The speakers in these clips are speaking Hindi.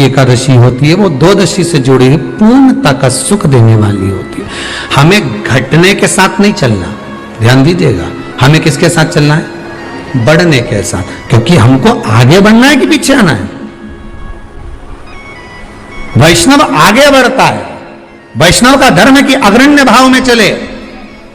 एकादशी होती है वो द्वादशी से जुड़ी हुई पूर्णता का सुख देने वाली होती है। हमें घटने के साथ नहीं चलना, ध्यान दीजिएगा, हमें किसके साथ चलना है? बढ़ने के साथ, क्योंकि हमको आगे बढ़ना है कि पीछे आना है। वैष्णव आगे बढ़ता है, वैष्णव का धर्म है कि अग्रण्य भाव में चले,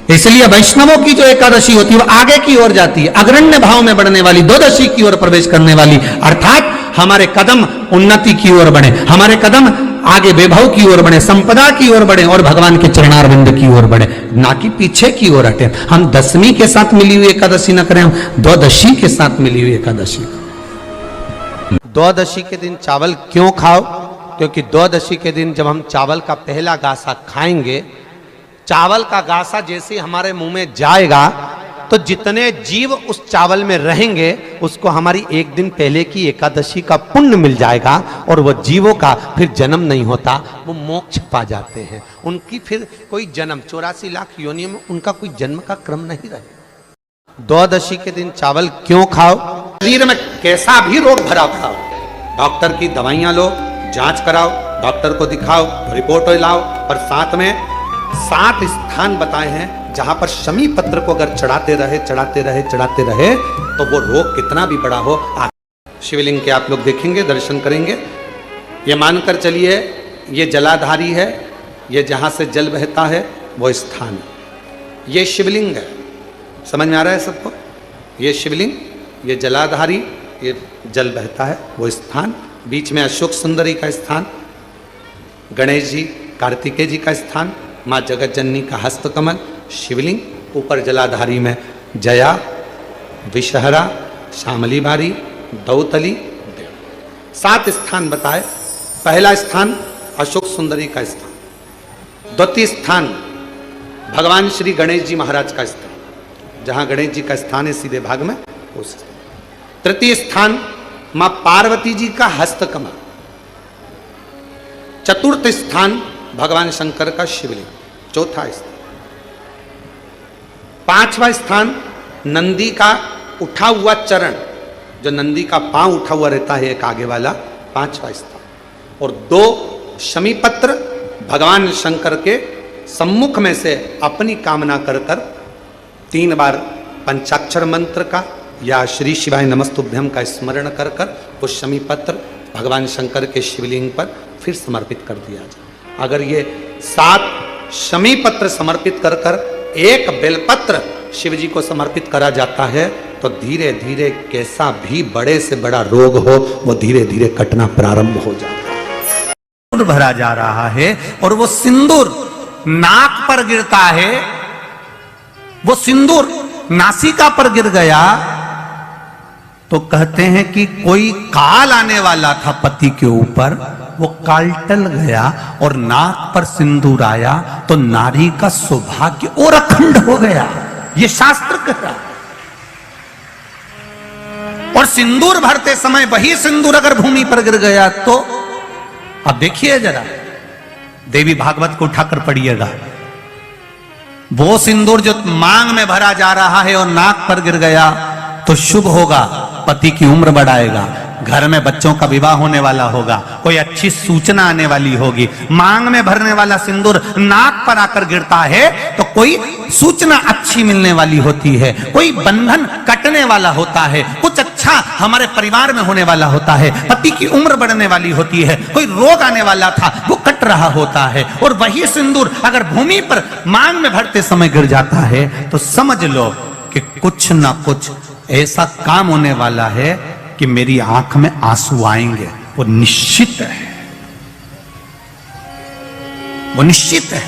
इसलिए वैष्णवों की जो एकादशी होती है वो आगे की ओर जाती है, अग्रण्य भाव में बढ़ने वाली, द्वादशी की ओर प्रवेश करने वाली, अर्थात हमारे कदम उन्नति की ओर बढ़े, हमारे कदम आगे वैभव की ओर बढ़े, संपदा की ओर बढ़े और भगवान के चरणारविंद की ओर बढ़े, ना कि पीछे की ओर हटे। हम दशमी के साथ मिली हुई एकादशी न करें, हम द्वादशी के साथ मिली हुई एकादशी। द्वादशी के दिन चावल क्यों खाओ? क्योंकि द्वादशी के दिन जब हम चावल का पहला गासा खाएंगे, चावल का गासा जैसे हमारे मुंह में जाएगा तो जितने जीव उस चावल में रहेंगे उसको हमारी एक दिन पहले की एकादशी का पुण्य मिल जाएगा और वह जीवों का फिर जन्म नहीं होता, वो मोक्ष पा जाते हैं। उनकी फिर कोई जन्म 84 लाख योनियों में उनका कोई जन्म का क्रम नहीं रहेगा। द्वादशी के दिन चावल क्यों खाओ? शरीर में कैसा भी रोग भरा खाओ, डॉक्टर की दवाइयां लो, जांच कराओ, डॉक्टर को दिखाओ, रिपोर्ट लाओ, और साथ में 7 स्थान बताए हैं जहां पर शमी पत्र को अगर चढ़ाते रहे तो वो रोग कितना भी बड़ा हो। शिवलिंग के आप लोग देखेंगे, दर्शन करेंगे, ये मानकर चलिए ये जलाधारी है, ये जहां से जल बहता है वो स्थान, ये शिवलिंग है, समझ में आ रहा है सबको? ये शिवलिंग, ये जलाधारी, ये जल बहता है वो स्थान, बीच में अशोक सुंदरी का स्थान, गणेश जी कार्तिकेय जी का स्थान, माँ जगत जननी का हस्तकमल, शिवलिंग, ऊपर जलाधारी में जया, विषहरा, श्यामली बारी, दौतली, देव। 7 स्थान बताए। पहला स्थान अशोक सुंदरी का स्थान, द्वितीय स्थान भगवान श्री गणेश जी महाराज का स्थान, जहां गणेश जी का स्थान है सीधे भाग में उस। तृतीय स्थान मां पार्वती जी का हस्तकमल। चतुर्थ स्थान भगवान शंकर का शिवलिंग। चौथा स्थान। 5वां स्थान नंदी का उठा हुआ चरण, जो नंदी का पांव उठा हुआ रहता है एक आगे वाला, 5वां स्थान। और 2 शमी पत्र भगवान शंकर के सम्मुख में से अपनी कामना कर 3 बार पंचाक्षर मंत्र का या श्री शिवाय नमस्तुभ्यम का स्मरण कर वो शमी पत्र भगवान शंकर के शिवलिंग पर फिर समर्पित कर दिया जाए। अगर ये 7 शमी पत्र समर्पित कर एक बेलपत्र शिव जी को समर्पित करा जाता है तो धीरे धीरे कैसा भी बड़े से बड़ा रोग हो वो धीरे धीरे कटना प्रारंभ हो जाता है। भरा जा रहा है और वो सिंदूर नाक पर गिरता है, वो सिंदूर नासिका पर गिर गया तो कहते हैं कि कोई काल आने वाला था पति के ऊपर, वो काल टल गया और नाक पर सिंदूर आया तो नारी का सौभाग्य और अखंड हो गया, ये शास्त्र कह रहा। और सिंदूर भरते समय वही सिंदूर अगर भूमि पर गिर गया तो अब देखिए जरा, देवी भागवत को उठाकर पढ़िएगा, वो सिंदूर जो मांग में भरा जा रहा है और नाक पर गिर गया तो शुभ होगा, पति की उम्र बढ़ाएगा, घर में बच्चों का विवाह होने वाला होगा, कोई अच्छी सूचना आने वाली होगी। मांग में भरने वाला सिंदूर नाक पर आकर गिरता है तो कोई सूचना अच्छी मिलने वाली होती है, कोई बंधन कटने वाला होता है, कुछ अच्छा हमारे परिवार में होने वाला होता है, पति की उम्र बढ़ने वाली होती है, कोई रोग आने वाला था वो कट रहा होता है। और वही सिंदूर अगर भूमि पर मांग में भरते समय गिर जाता है तो समझ लो कि कुछ ना कुछ ऐसा काम होने वाला है कि मेरी आंख में आंसू आएंगे, वो निश्चित है, वो निश्चित है।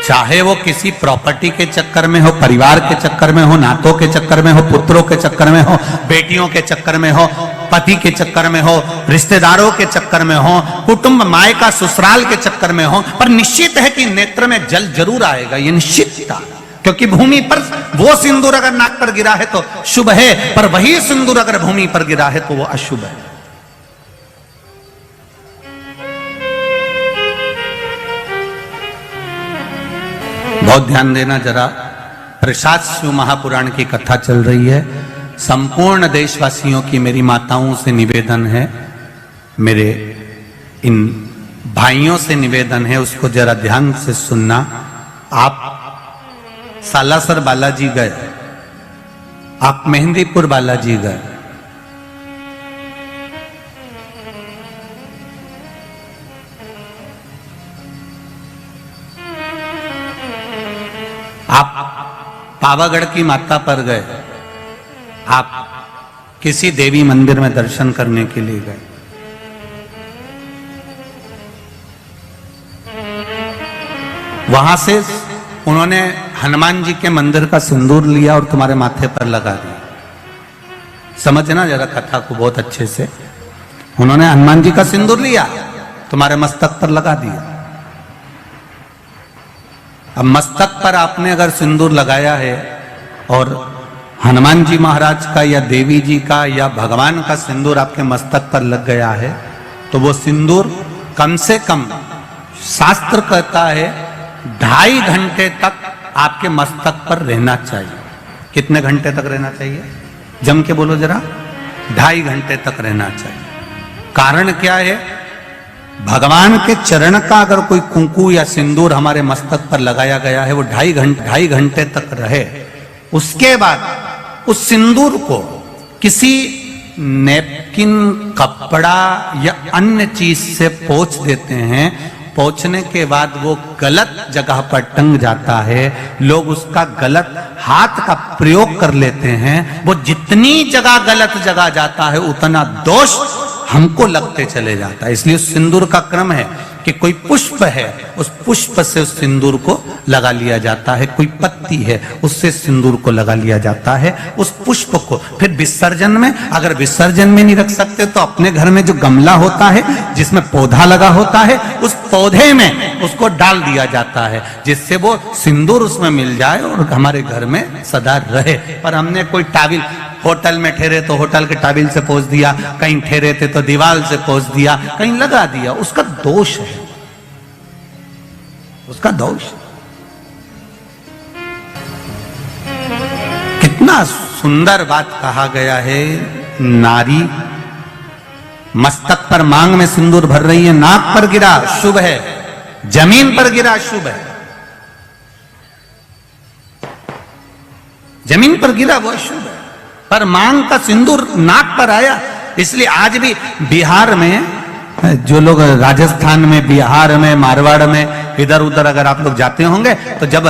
चाहे वो किसी प्रॉपर्टी के चक्कर में हो, परिवार के चक्कर में हो, नातों के चक्कर में हो, पुत्रों के चक्कर में हो, बेटियों के चक्कर में हो, पति के चक्कर में हो, रिश्तेदारों के चक्कर में हो, कुटुंब मायका ससुराल के चक्कर में हो, पर निश्चित है कि नेत्र में जल जरूर आएगा, ये निश्चित था। क्योंकि भूमि पर वो सिंदूर अगर नाक पर गिरा है तो शुभ है, पर वही सिंदूर अगर भूमि पर गिरा है तो वो अशुभ है। बहुत ध्यान देना जरा, प्रसाद शिव महापुराण की कथा चल रही है। संपूर्ण देशवासियों की मेरी माताओं से निवेदन है मेरे इन भाइयों से निवेदन है, उसको जरा ध्यान से सुनना। आप सालासर बालाजी गए, आप मेहंदीपुर बालाजी गए, आप पावागढ़ की माता पर गए, आप किसी देवी मंदिर में दर्शन करने के लिए गए, वहां से उन्होंने हनुमान जी के मंदिर का सिंदूर लिया और तुम्हारे माथे पर लगा दिया। समझना जरा कथा को बहुत अच्छे से। उन्होंने हनुमान जी का सिंदूर लिया, तुम्हारे मस्तक पर लगा दिया। अब मस्तक पर आपने अगर सिंदूर लगाया है और हनुमान जी महाराज का या देवी जी का या भगवान का सिंदूर आपके मस्तक पर लग गया है, तो वो सिंदूर कम से कम शास्त्र कहता है 2.5 घंटे तक आपके मस्तक पर रहना चाहिए। कितने घंटे तक रहना चाहिए? जम के बोलो जरा। 2.5 घंटे तक रहना चाहिए। कारण क्या है? भगवान के चरण का अगर कोई कुंकू या सिंदूर हमारे मस्तक पर लगाया गया है, वो 2.5 घंटे तक रहे, उसके बाद उस सिंदूर को किसी नैपकिन, कपड़ा या अन्य चीज से पोंछ देते हैं। पोंछने के बाद वो गलत जगह पर टंग जाता है, लोग उसका गलत हाथ का प्रयोग कर लेते हैं। वो जितनी जगह गलत जगह जाता है उतना दोष हमको लगते चले जाता है। इसलिए उस सिंदूर का क्रम है कि कोई पुष्प है, उस पुष्प से उस सिंदूर को लगा लिया जाता है, कोई पत्ती है उससे सिंदूर को लगा लिया जाता है, उस पुष्प को। फिर विसर्जन में, अगर विसर्जन में नहीं रख सकते तो अपने घर में जो गमला होता है जिसमें पौधा लगा होता है, उस पौधे में उसको डाल दिया जाता है, जिससे वो सिंदूर उसमें मिल जाए और हमारे घर में सदा रहे। पर हमने कोई टाविल, होटल में ठहरे तो होटल के टाविल से पोंछ दिया, कहीं ठहरे थे तो दीवार से पोंछ दिया, कहीं लगा दिया, उसका दोष है, उसका दोष। कितना सुंदर बात कहा गया है। नारी मस्तक पर मांग में सिंदूर भर रही है, नाक पर गिरा शुभ है, जमीन पर गिरा शुभ है। जमीन पर गिरा वो शुभ है, पर मांग का सिंदूर नाक पर आया। इसलिए आज भी बिहार में, जो लोग राजस्थान में, बिहार में, मारवाड़ में इधर उधर अगर आप लोग जाते होंगे तो जब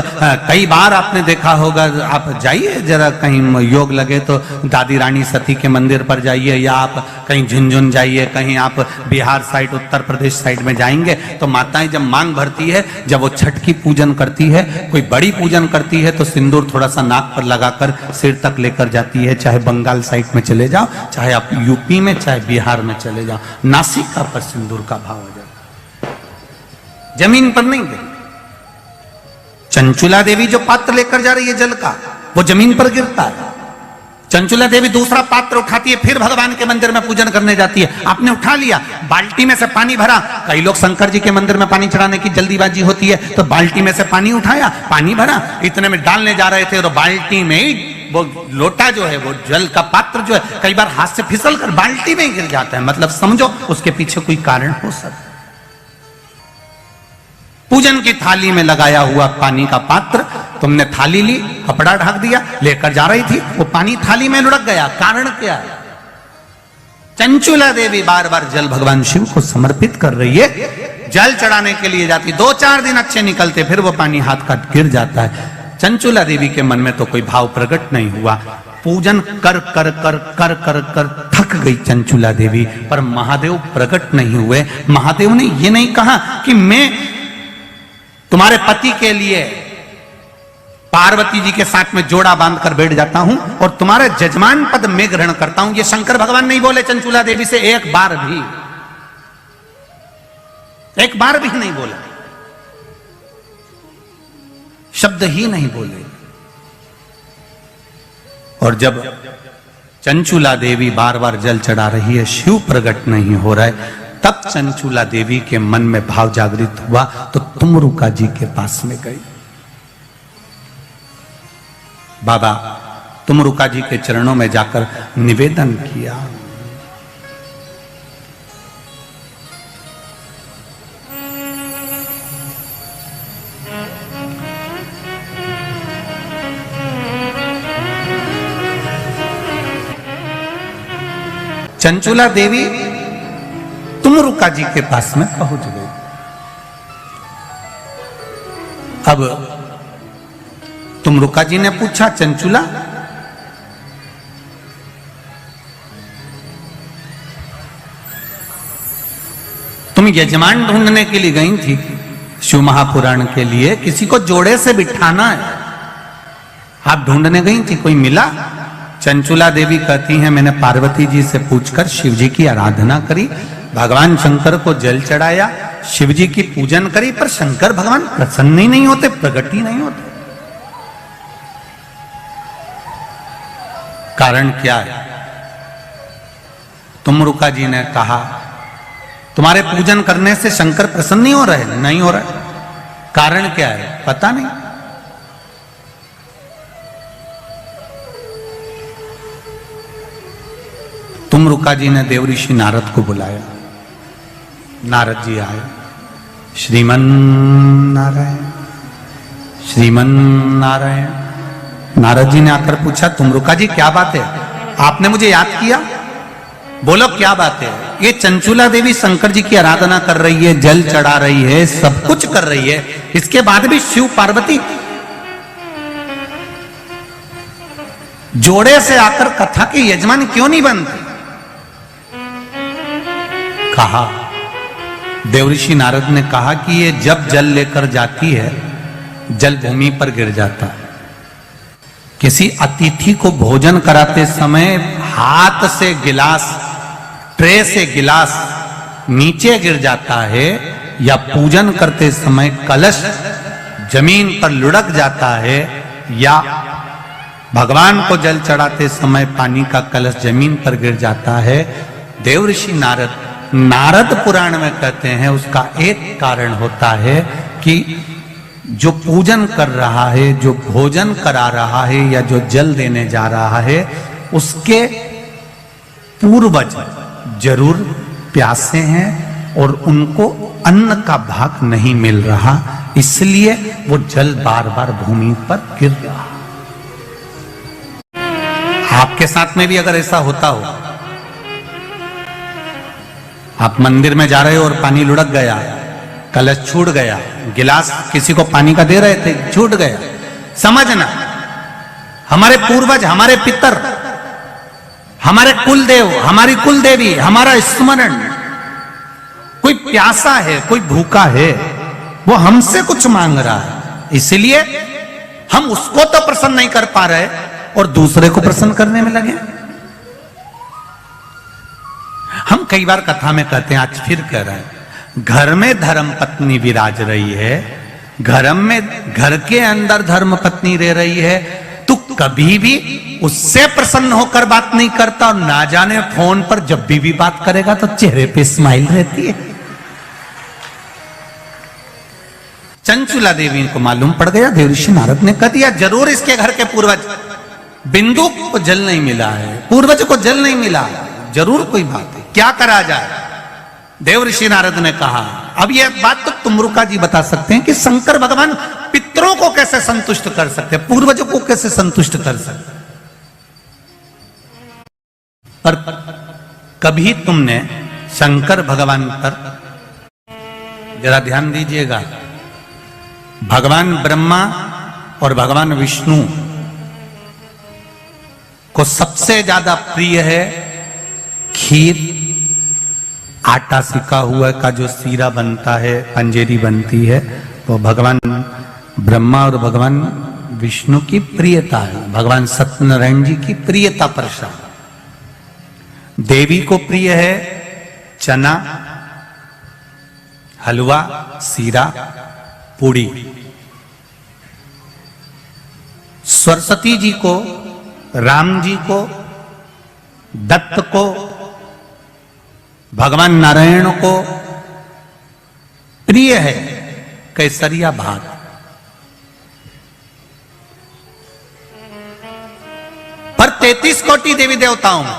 कई बार आपने देखा होगा, आप जाइए जरा कहीं योग लगे तो दादी रानी सती के मंदिर पर जाइए, या आप कहीं झुंझुन जाइए, कहीं आप बिहार साइड, उत्तर प्रदेश साइड में जाएंगे तो माताएं जब मांग भरती है, जब वो छठ की पूजन करती है, कोई बड़ी पूजन करती है, तो सिंदूर थोड़ा सा नाक पर लगाकर सिर तक लेकर जाती है। चाहे बंगाल साइड में चले जाओ, चाहे आप यूपी में, चाहे बिहार में चले जाओ, नासिका पर सिंदूर का भाव हो जाता, जमीन पर नहीं गिर। चंचुला देवी जो पात्र लेकर जा रही है जल का, वो जमीन पर गिरता है। चंचुला देवी दूसरा पात्र उठाती है, फिर भगवान के मंदिर में पूजन करने जाती है। आपने उठा लिया, बाल्टी में से पानी भरा। कई लोग शंकर जी के मंदिर में पानी चढ़ाने की जल्दीबाजी होती है, तो बाल्टी में से पानी उठाया, पानी भरा, इतने में डालने जा रहे थे, तो बाल्टी में ही वो लोटा जो है, वो जल का पात्र जो है, कई बार हाथ से फिसल कर बाल्टी में गिर जाता है। मतलब समझो उसके पीछे कोई कारण हो सकता है। पूजन की थाली में लगाया हुआ पानी का पात्र, तुमने थाली ली, कपड़ा ढक दिया, लेकर जा रही थी, वो पानी थाली में लुढ़क गया। कारण क्या है? चंचुला देवी बार बार जल भगवान शिव को समर्पित कर रही है, जल चढ़ाने के लिए जाती, 2-4 दिन अच्छे निकलते, फिर वो पानी हाथ का गिर जाता है। चंचुला देवी के मन में तो कोई भाव प्रकट नहीं हुआ। पूजन कर कर कर कर कर कर थक गई चंचुला देवी, पर महादेव प्रकट नहीं हुए। महादेव ने ये नहीं कहा कि मैं तुम्हारे पति के लिए पार्वती जी के साथ में जोड़ा बांधकर बैठ जाता हूं और तुम्हारे जजमान पद में ग्रहण करता हूं। ये शंकर भगवान नहीं बोले चंचुला देवी से, एक बार भी नहीं बोला, शब्द ही नहीं बोले। और जब चंचुला देवी बार बार जल चढ़ा रही है, शिव प्रकट नहीं हो रहा है, तब चंचुला देवी के मन में भाव जागृत हुआ, तो तुमरुका जी के पास में गई। बाबा तुमरुका जी के चरणों में जाकर निवेदन किया, चंचुला देवी तुमरुका जी के पास में पहुंच गई। अब तुमरुका जी ने पूछा, चंचुला तुम यजमान ढूंढने के लिए गई थी शिव महापुराण के लिए, किसी को जोड़े से बिठाना है, आप ढूंढने गई थी, कोई मिला? चंचुला देवी कहती हैं, मैंने पार्वती जी से पूछकर शिव जी की आराधना करी, भगवान शंकर को जल चढ़ाया, शिव जी की पूजन करी, पर शंकर भगवान प्रसन्न ही नहीं होते, प्रकट ही नहीं होते। कारण क्या है? तुमरुका जी ने कहा, तुम्हारे पूजन करने से शंकर प्रसन्न नहीं हो रहे? नहीं हो रहे। कारण क्या है? पता नहीं। तुमरुका जी ने देव ऋषि नारद को बुलाया। नारद जी आए। श्रीमन नारायण, श्रीमन नारायण। नारद जी ने आकर पूछा, तुमरुका जी क्या बात है, आपने मुझे याद किया? बोलो क्या बात है? ये चंचुला देवी शंकर जी की आराधना कर रही है, जल चढ़ा रही है, सब कुछ कर रही है, इसके बाद भी शिव पार्वती जोड़े से आकर कथा के यजमान क्यों नहीं बनते? कहा, देवऋषि नारद ने कहा कि ये जब जल लेकर जाती है, जल भूमि पर गिर जाता है। किसी अतिथि को भोजन कराते समय हाथ से गिलास, ट्रे से गिलास नीचे गिर जाता है, या पूजन करते समय कलश जमीन पर लुढ़क जाता है, या भगवान को जल चढ़ाते समय पानी का कलश जमीन पर गिर जाता है, देवऋषि नारद पुराण में कहते हैं उसका एक कारण होता है कि जो पूजन कर रहा है, जो भोजन करा रहा है, या जो जल देने जा रहा है, उसके पूर्वज जरूर प्यासे हैं और उनको अन्न का भाग नहीं मिल रहा, इसलिए वो जल बार बार भूमि पर गिर रहा। आपके साथ में भी अगर ऐसा होता हो, आप मंदिर में जा रहे हो और पानी लुढ़क गया, कलश छूट गया, गिलास किसी को पानी का दे रहे थे, छूट गया, समझना हमारे पूर्वज, हमारे पितर, हमारे कुलदेव, हमारी कुलदेवी, हमारा स्मरण, कोई प्यासा है, कोई भूखा है, वो हमसे कुछ मांग रहा है, इसलिए हम उसको तो प्रसन्न नहीं कर पा रहे और दूसरे को प्रसन्न करने में लगे। हम कई बार कथा में कहते हैं, आज फिर कह रहे हैं, घर में धर्म पत्नी विराज रही है, घर के अंदर धर्म पत्नी रह रही है, तू कभी भी उससे प्रसन्न होकर बात नहीं करता, और ना जाने फोन पर जब भी बात करेगा तो चेहरे पे स्माइल रहती है। चंचुला देवी को मालूम पड़ गया, देवऋषि नारद ने कह दिया, जरूर इसके घर के पूर्वज बिंदु को जल नहीं मिला है, पूर्वज को जल नहीं मिला, जरूर कोई बात है, क्या करा जाए? देवऋषि नारद ने कहा, अब यह बात तो तुमरुका जी बता सकते हैं कि शंकर भगवान पितरों को कैसे संतुष्ट कर सकते हैं, पूर्वजों को कैसे संतुष्ट कर सकते हैं। पर कभी तुमने शंकर भगवान पर जरा ध्यान दीजिएगा, भगवान ब्रह्मा और भगवान विष्णु को सबसे ज्यादा प्रिय है खीर, आटा सिका हुआ का जो सीरा बनता है, पंजेरी बनती है, वो भगवान ब्रह्मा और भगवान विष्णु की प्रियता है, भगवान सत्यनारायण जी की प्रियता प्रसाद। देवी को प्रिय है चना, हलवा, सीरा, पूड़ी। सरस्वती जी को, राम जी को, दत्त को, भगवान नारायण को प्रिय है केसरिया भात। पर 33 कोटि देवी देवताओं में